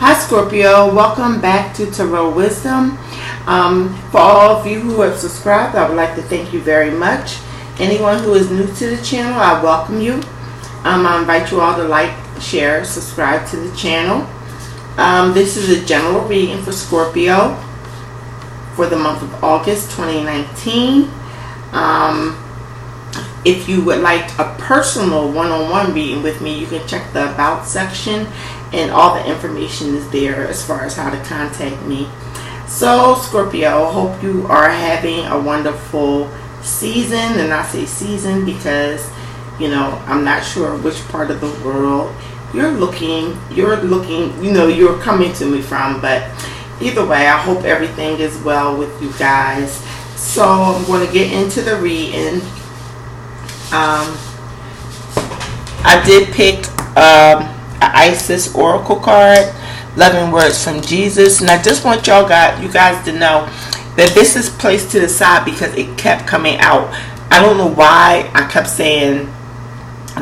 Hi Scorpio, welcome back to Tarot Wisdom. For all of you who have subscribed, I would like to thank you very much. Anyone who is new to the channel, I welcome you. I invite you all to like, share, subscribe to the channel. This is a general reading for Scorpio for the month of August 2019. If you would like a personal one-on-one reading with me, you can check the About section, and all the information is there as far as how to contact me. So Scorpio, hope you are having a wonderful season, and I say season because, you know, I'm not sure which part of the world you're looking, you're coming to me from, but either way, I hope everything is well with you guys. So I'm going to get into the reading. I did pick an Isis Oracle card, Loving Words from Jesus, and I just want you guys to know that this is placed to the side because it kept coming out. I don't know why I kept saying,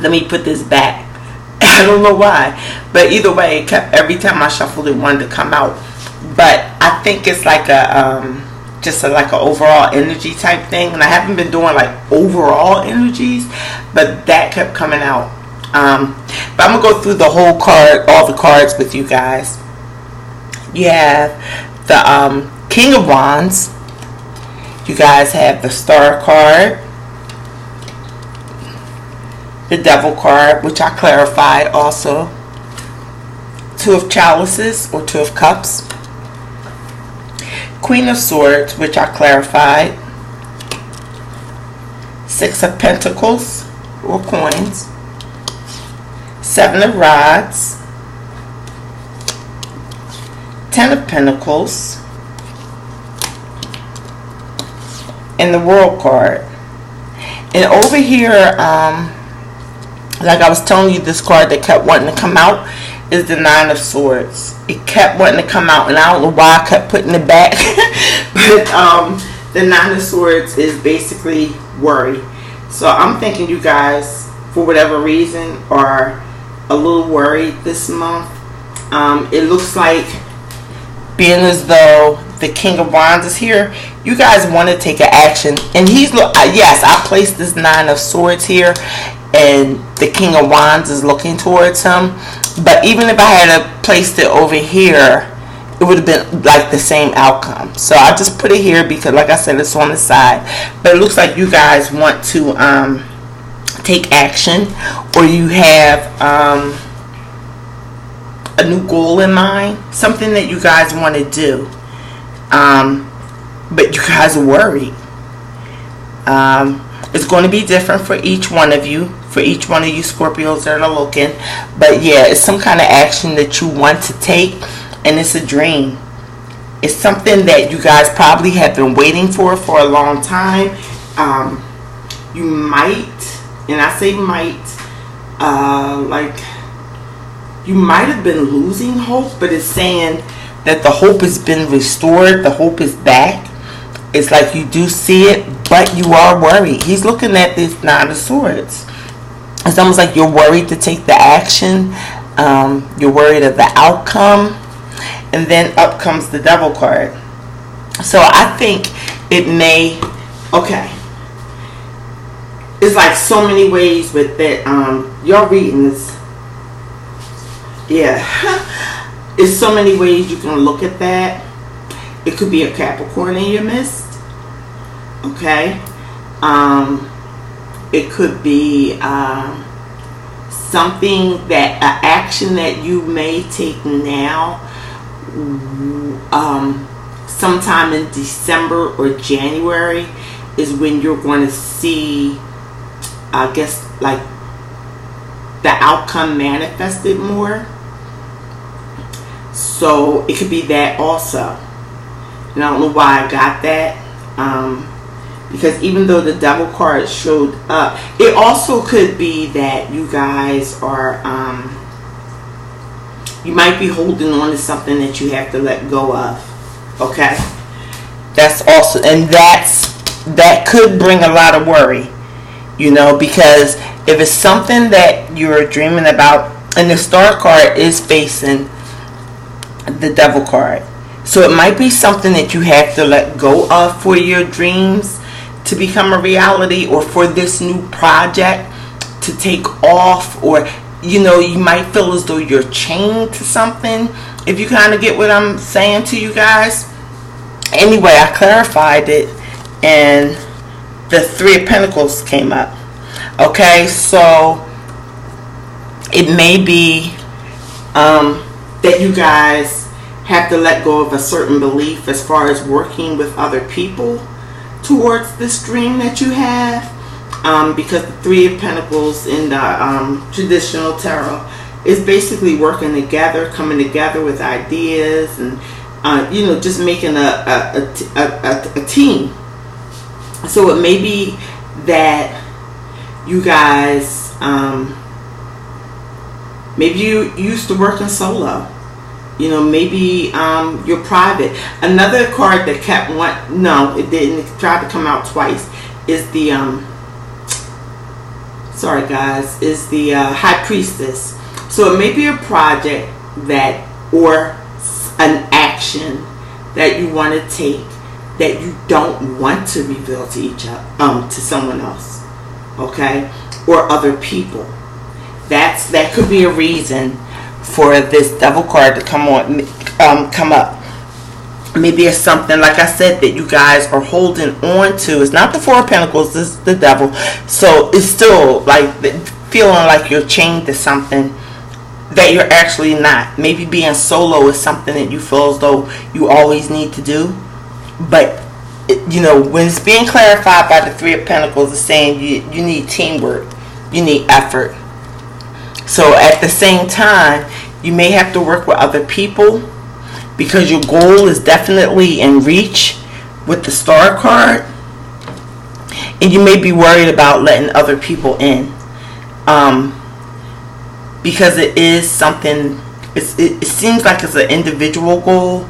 let me put this back. I don't know why, but either way, it kept, every time I shuffled it, wanted to come out. But I think it's like a just like an overall energy type thing, and I haven't been doing like overall energies, but that kept coming out. But I'm gonna go through the whole card, all the cards with you guys. You have the King of Wands. You guys have the Star card, the Devil card, which I clarified also, Two of Chalices or Two of Cups, Queen of Swords, which I clarified, Six of Pentacles or Coins, Seven of Rods, Ten of Pentacles, and the World card. And over here, like I was telling you, this card that kept wanting to come out is the Nine of Swords. It kept wanting to come out, and I don't know why I kept putting it back. But the Nine of Swords is basically worry. So I'm thinking you guys, for whatever reason, are a little worried this month. It looks like, being as though the King of Wands is here, you guys want to take an action. And yes, I placed this Nine of Swords here, and the King of Wands is looking towards him. But even if I had placed it over here, it would have been like the same outcome. So I just put it here because, like I said, it's on the side. But it looks like you guys want to take action, or you have a new goal in mind, something that you guys want to do, but you guys are worried. It's going to be different for each one of you, Scorpios that are looking. But yeah, it's some kind of action that you want to take, and it's a dream. It's something that you guys probably have been waiting for a long time. You might, and I say might, like you might have been losing hope, but it's saying that the hope has been restored. The hope is back. It's like you do see it, but you are worried. He's looking at this Nine of Swords. It's almost like you're worried to take the action. You're worried of the outcome. And then up comes the Devil card. So I think it may, okay. It's like so many ways with that. Your reading is, yeah. It's so many ways you can look at that. It could be a Capricorn in your midst. Okay. It could be something that, an action that you may take now, sometime in December or January is when you're going to see, I guess, like the outcome manifested more. So it could be that also. And I don't know why I got that. Because even though the Devil card showed up, it also could be that you guys are, you might be holding on to something that you have to let go of. Okay? That's also, and that could bring a lot of worry. You know, because if it's something that you're dreaming about, and the Star card is facing the Devil card. So it might be something that you have to let go of for your dreams to become a reality, or for this new project to take off, or you might feel as though you're chained to something, if you kind of get what I'm saying to you guys. Anyway, I clarified it, and the Three of Pentacles came up. Okay, so it may be that you guys have to let go of a certain belief as far as working with other people towards this dream that you have, because the Three of Pentacles in the traditional tarot is basically working together, coming together with ideas, and just making a team. So it may be that you guys, maybe you used to work in solo. Maybe you're private. Another card that kept one, no, it didn't, it tried to come out twice, is the sorry guys, is the High Priestess. So it may be a project that, or an action that you want to take that you don't want to reveal to each other, to someone else, okay, or other people. That could be a reason for this Devil card to come up. Maybe it's something, like I said, that you guys are holding on to. It's not the Four of Pentacles, this is the Devil. So it's still like feeling like you're chained to something that you're actually not. Maybe being solo is something that you feel as though you always need to do. But, when it's being clarified by the Three of Pentacles, it's saying you need teamwork. You need effort. So at the same time, you may have to work with other people, because your goal is definitely in reach with the Star card, and you may be worried about letting other people in, because it is something, it seems like it's an individual goal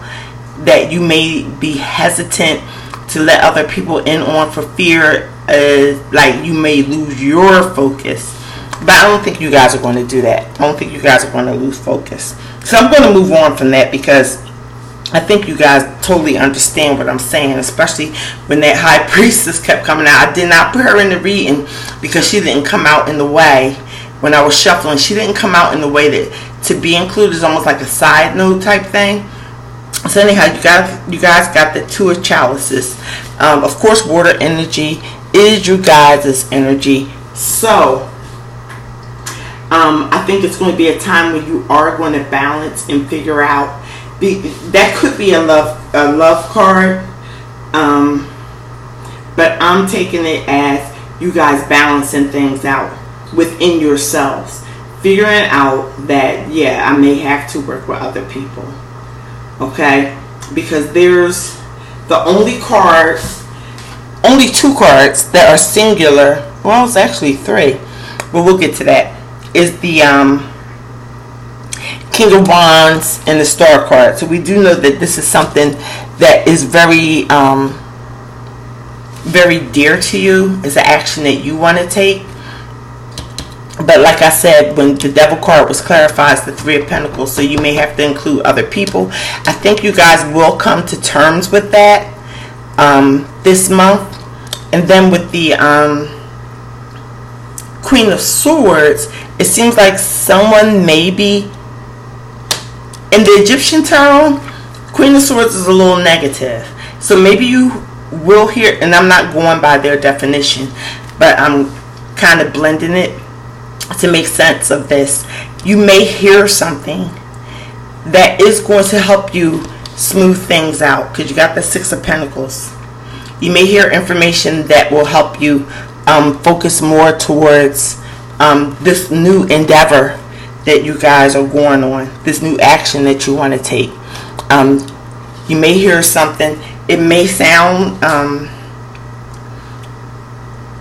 that you may be hesitant to let other people in on, for fear like you may lose your focus. But I don't think you guys are going to do that. I don't think you guys are going to lose focus. So I'm going to move on from that, because I think you guys totally understand what I'm saying, especially when that High Priestess kept coming out. I did not put her in the reading because she didn't come out in the way when I was shuffling. She didn't come out in the way that to be included is almost like a side note type thing. So anyhow, you guys got the Two of Chalices. Of course, water energy is you guys' energy. So I think it's going to be a time when you are going to balance and figure out. That could be a love card, but I'm taking it as you guys balancing things out within yourselves, figuring out that, yeah, I may have to work with other people, okay, because there's the only two cards that are singular. Well, it's actually three, but we'll get to that. Is the King of Wands and the Star card. So we do know that this is something that is very very dear to you. It's an action that you want to take. But like I said, when the Devil card was clarified, it's the Three of Pentacles. So you may have to include other people. I think you guys will come to terms with that this month. And then with the Queen of Swords, it seems like someone maybe in the Egyptian tarot, Queen of Swords is a little negative. So maybe you will hear, and I'm not going by their definition, but I'm kind of blending it to make sense of this. You may hear something that is going to help you smooth things out, because you got the Six of Pentacles. You may hear information that will help you focus more towards this new endeavor that you guys are going on, this new action that you want to take. You may hear something. It may sound,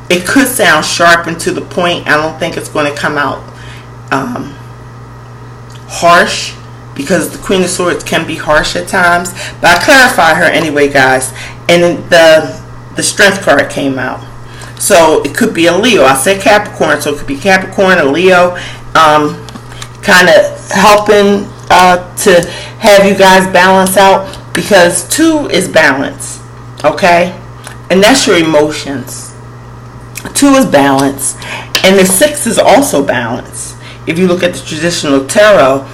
it could sound sharp and to the point. I don't think it's going to come out harsh, because the Queen of Swords can be harsh at times. But I clarify her anyway, guys. And the Strength card came out. So it could be a Leo. I said Capricorn, so it could be Capricorn or Leo. Kind of helping to have you guys balance out, because 2 is balance, okay? And that's your emotions. 2 is balance, and the 6 is also balance. If you look at the traditional tarot,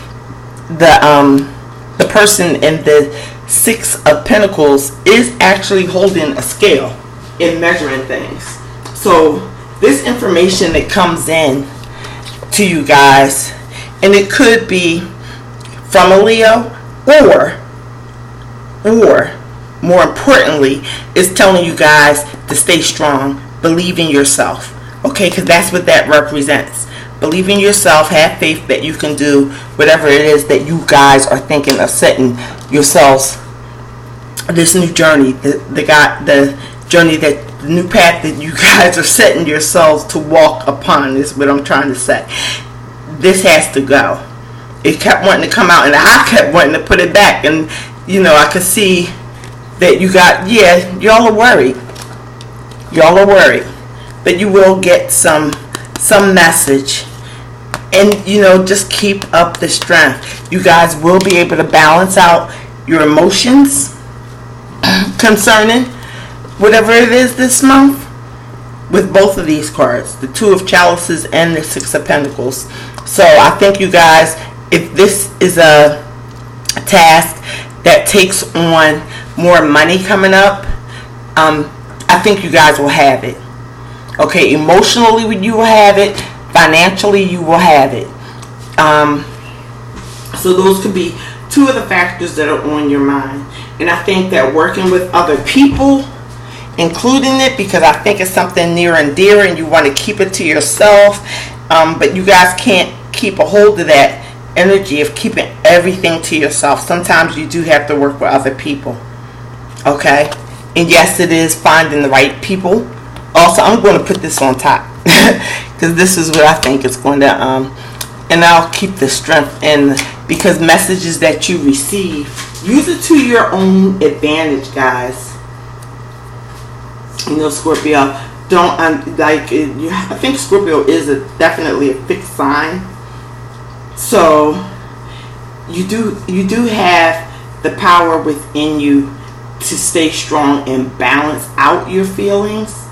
the person in the 6 of Pentacles is actually holding a scale and measuring things. So this information that comes in to you guys, and it could be from a Leo, or more importantly, is telling you guys to stay strong, believe in yourself, okay? Because that's what that represents. Believe in yourself, have faith that you can do whatever it is that you guys are thinking of setting yourselves, this new journey, the journey, that the new path that you guys are setting yourselves to walk upon, is what I'm trying to say. This has to go. It kept wanting to come out, and I kept wanting to put it back, and I could see that you got, y'all are worried. Y'all are worried, but you will get some message, and just keep up the strength. You guys will be able to balance out your emotions concerning whatever it is this month with both of these cards, the 2 of Chalices and the 6 of Pentacles. So I think you guys, if this is a task that takes on more money coming up, I think you guys will have it. Okay, emotionally you will have it, financially you will have it. So those could be 2 of the factors that are on your mind. And I think that working with other people, including it, because I think it's something near and dear and you want to keep it to yourself, but you guys can't keep a hold of that energy of keeping everything to yourself. Sometimes you do have to work with other people, okay? And yes, it is finding the right people. Also, I'm going to put this on top because this is what I think is going to, and I'll keep the strength in, because messages that you receive, use it to your own advantage, guys. Scorpio, don't I think Scorpio is definitely a fixed sign. So you do have the power within you to stay strong and balance out your feelings.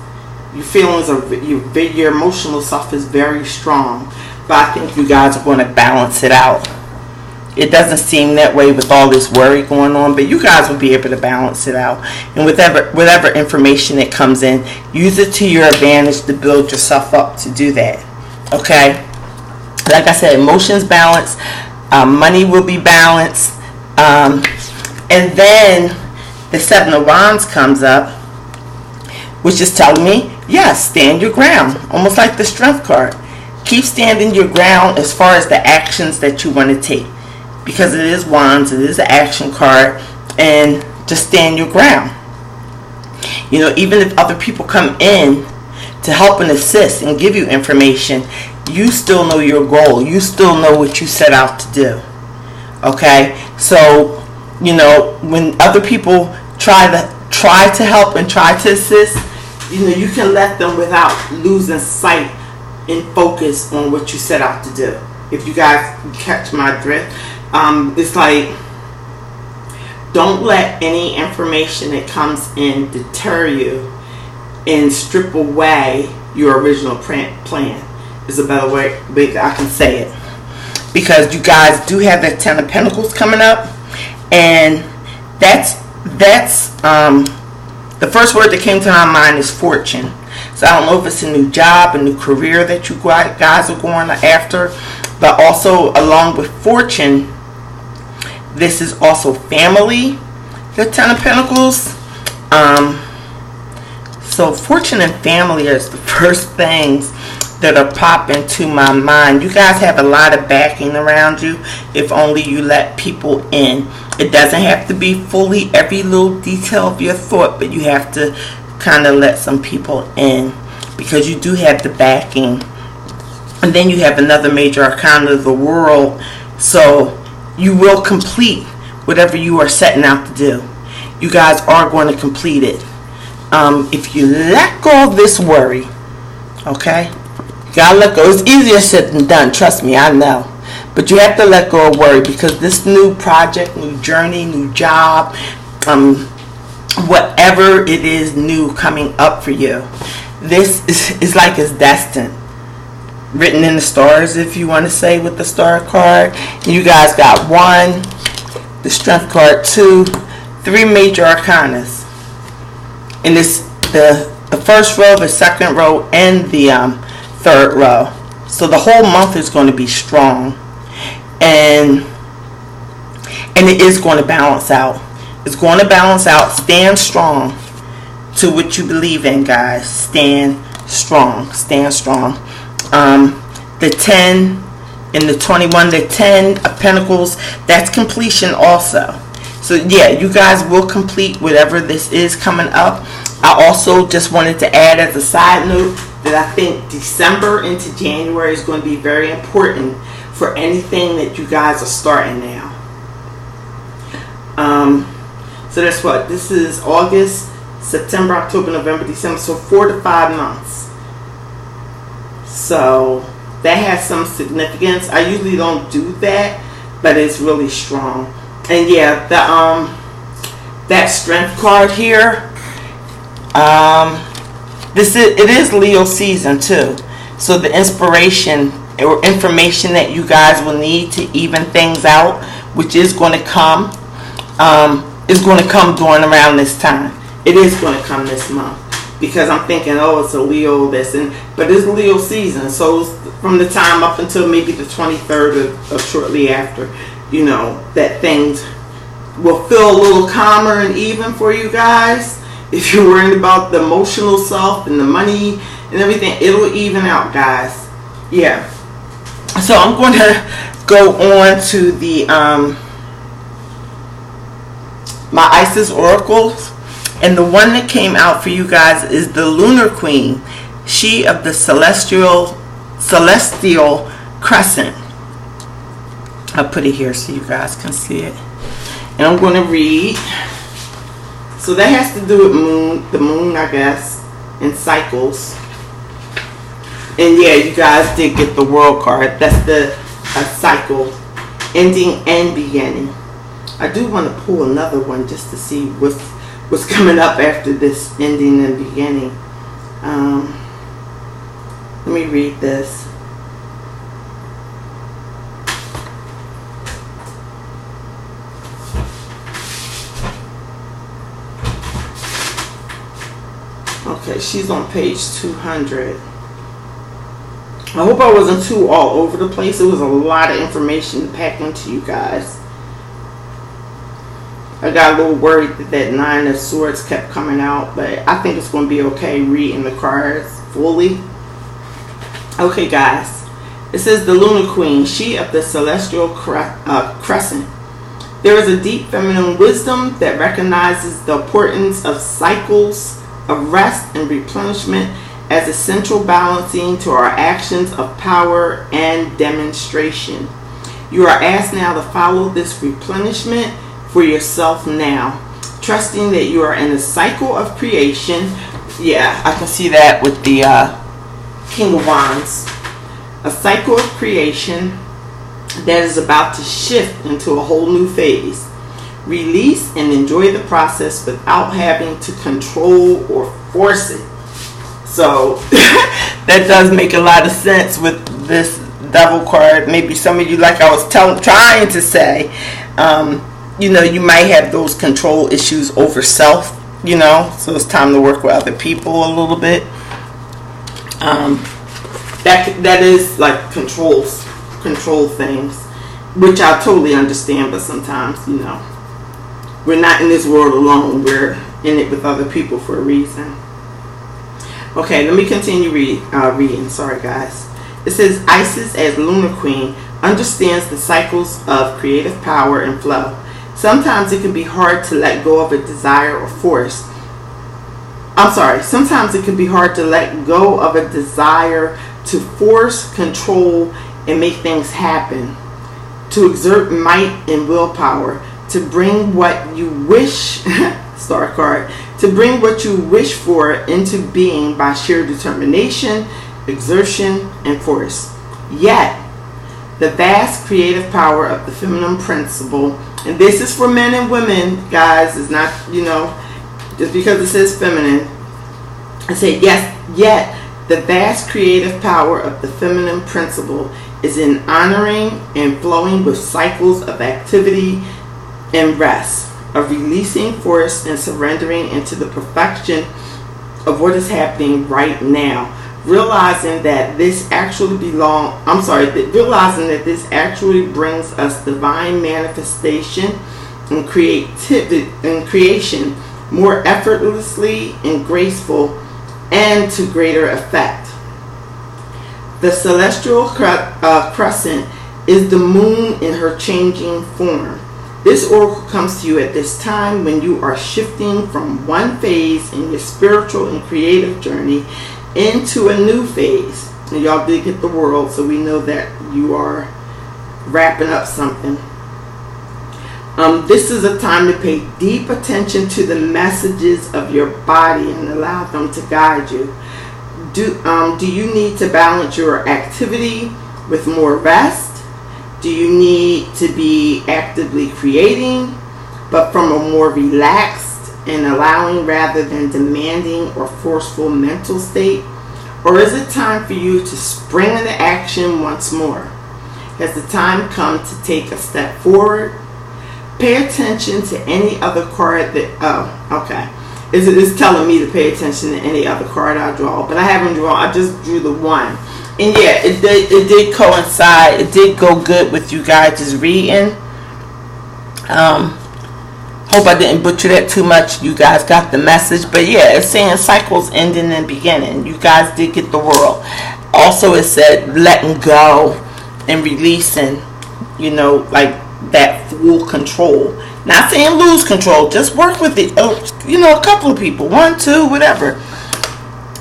Your feelings are, your emotional self is very strong, but I think you guys are going to balance it out. It doesn't seem that way with all this worry going on, but you guys will be able to balance it out. And whatever information that comes in, use it to your advantage to build yourself up to do that. Okay? Like I said, emotions balance, money will be balanced, and then the 7 of Wands comes up, which is telling me, yes, stand your ground, almost like the Strength card. Keep standing your ground as far as the actions that you want to take, because it is Wands, it is an action card, and just stand your ground. Even if other people come in to help and assist and give you information, you still know your goal. You still know what you set out to do. Okay? So, when other people try to help and try to assist, you can let them without losing sight and focus on what you set out to do. If you guys catch my drift, it's like, don't let any information that comes in deter you and strip away your original plan. Is a better way I can say it, because you guys do have that 10 of Pentacles coming up, and that's the first word that came to my mind is fortune. So I don't know if it's a new job, a new career that you guys are going after, but also along with fortune, this is also family, the 10 of Pentacles. So fortune and family is the first things that are popping to my mind. You guys have a lot of backing around you if only you let people in. It doesn't have to be fully every little detail of your thought, but you have to kind of let some people in, because you do have the backing. And then you have another major arcana of the World, so you will complete whatever you are setting out to do. You guys are going to complete it. If you let go of this worry, okay? You gotta let go. It's easier said than done, trust me, I know. But you have to let go of worry, because this new project, new journey, new job, whatever it is new coming up for you, this is like it's destined, written in the stars, if you want to say, with the star card. You guys got 1, the strength card, 2, 3 major arcanas. And this the first row, the second row, and the third row. So the whole month is going to be strong, and it is going to balance out. It's going to balance out. Stand strong to what you believe in, guys. Stand strong. Stand strong. The 10 and the 21, the 10 of Pentacles, that's completion also. So yeah, you guys will complete whatever this is coming up. I also just wanted to add as a side note that I think December into January is going to be very important for anything that you guys are starting now. So that's what, this is August, September, October, November, December, so 4 to 5 months. So that has some significance. I usually don't do that, but it's really strong. And yeah, that strength card here, it is Leo season too. So the inspiration or information that you guys will need to even things out, which is going to come, during around this time. It is going to come this month, because I'm thinking, oh, it's a Leo this, but it's Leo season. So from the time up until maybe the 23rd or shortly after, you know, that things will feel a little calmer and even for you guys. If you're worried about the emotional self and the money and everything, it'll even out, guys. Yeah. So I'm going to go on to the my Isis oracles, and the one that came out for you guys is the Lunar Queen, she of the celestial crescent. I'll put it here so you guys can see it, and I'm going to read. So that has to do with the moon, I guess, and cycles. And yeah, you guys did get the World card. That's the cycle, ending and beginning. I do want to pull another one just to see what's coming up after this ending and beginning. Let me read this. Okay, she's on page 200. I hope I wasn't too all over the place. It was a lot of information to pack into you guys. I got a little worried that 9 of Swords kept coming out, but I think it's going to be okay reading the cards fully. Okay, guys. It says the Lunar Queen, she of the celestial crescent. There is a deep feminine wisdom that recognizes the importance of cycles of rest and replenishment as essential balancing to our actions of power and demonstration. You are asked now to follow this replenishment for yourself now, trusting that you are in a cycle of creation. Yeah, I can see that with the King of Wands. A cycle of creation that is about to shift into a whole new phase. Release and enjoy the process without having to control or force it. So that does make a lot of sense with this Devil card. Maybe some of you, like I was trying to say, you know, you might have those control issues over self, you know, so it's time to work with other people a little bit. That is like control things, which I totally understand, but sometimes, you know, we're not in this world alone. We're in it with other people for a reason. Okay, let me continue reading. Sorry, guys. It says, Isis as Lunar Queen understands the cycles of creative power and flow. Sometimes it can be hard to let go of a desire or force. Sometimes it can be hard to let go of a desire to force, control, and make things happen. To exert might and willpower. To bring what you wish, star card, to bring what you wish for into being by sheer determination, exertion, and force. Yet, the vast creative power of the feminine principle. And this is for men and women, guys. It's not, just because it says feminine. I say, yes, yet the vast creative power of the feminine principle is in honoring and flowing with cycles of activity and rest, of releasing force and surrendering into the perfection of what is happening right now. Realizing that this actually realizing that this actually brings us divine manifestation and creativity and creation more effortlessly and graceful and to greater effect. The celestial crescent is the moon in her changing form. This oracle comes to you at this time when you are shifting from one phase in your spiritual and creative journey into a new phase. And y'all did get the world, so we know that you are wrapping up something. This is a time to pay deep attention to the messages of your body and allow them to guide you. Do you need to balance your activity with more rest? Do you need to be actively creating, but from a more relaxed and allowing rather than demanding or forceful mental state? Or is it time for you to spring into action once more? Has the time come to take a step forward? Pay attention to any other card that, It's telling me to pay attention to any other card I draw, but I haven't drawn, I just drew the one. And yeah, it did coincide, it did go good with you guys' reading. Hope I didn't butcher that too much. You guys got the message. But yeah, it's saying cycles ending and beginning. You guys did get the world. Also, it said letting go and releasing, like that full control. Not saying lose control. Just work with it. A couple of people. 1, 2, whatever.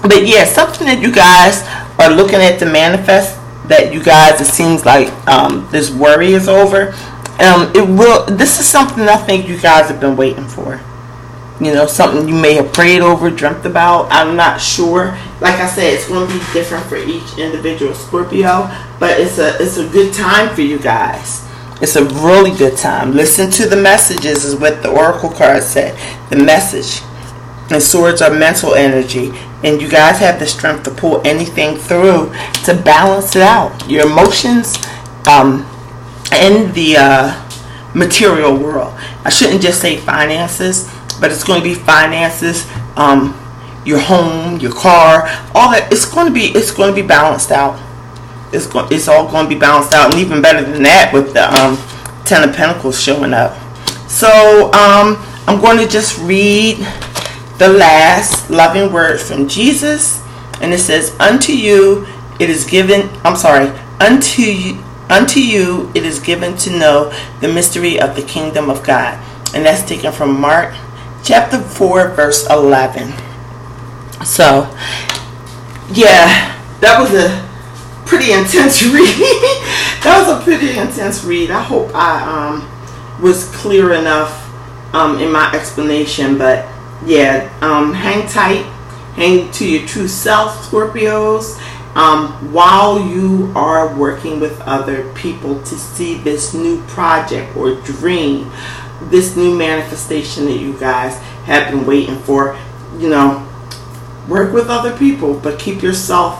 But yeah, something that you guys are looking at to manifest, that you guys, it seems like this worry is over. This is something I think you guys have been waiting for. Something you may have prayed over, dreamt about. I'm not sure. Like I said, it's going to be different for each individual Scorpio, but it's a good time for you guys. It's a really good time. Listen to the messages is what the oracle card said. The message. And swords are mental energy, and you guys have the strength to pull anything through to balance it out. Your emotions, in the material world. I shouldn't just say finances, but it's going to be finances, your home, your car, all that. It's going to be balanced out. It's all going to be balanced out, and even better than that with the 10 of Pentacles showing up. So I'm going to just read the last loving word from Jesus, and it says, unto you it is given to know the mystery of the kingdom of God. And that's taken from Mark chapter 4 verse 11. So yeah, that was a pretty intense read. I hope I was clear enough in my explanation. But yeah, hang tight, hang to your true self, Scorpios, while you are working with other people to see this new project or dream, this new manifestation that you guys have been waiting for. Work with other people, but keep yourself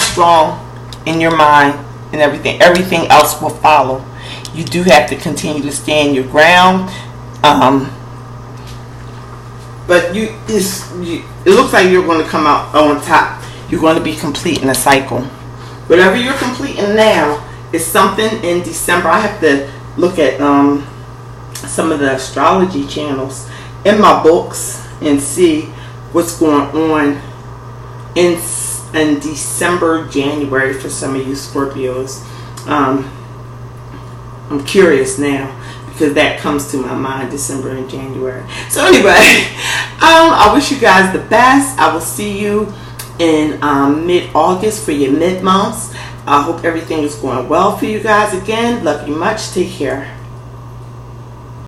strong in your mind, and everything else will follow. You do have to continue to stand your ground. But it looks like you're going to come out on top. You're going to be completing a cycle. Whatever you're completing now is something in December. I have to look at some of the astrology channels in my books and see what's going on in December, January for some of you Scorpios. I'm curious now, because that comes to my mind, December and January. So anyway, I wish you guys the best. I will see you in mid-August for your mid-months. I hope everything is going well for you guys. Again, love you much. Take care.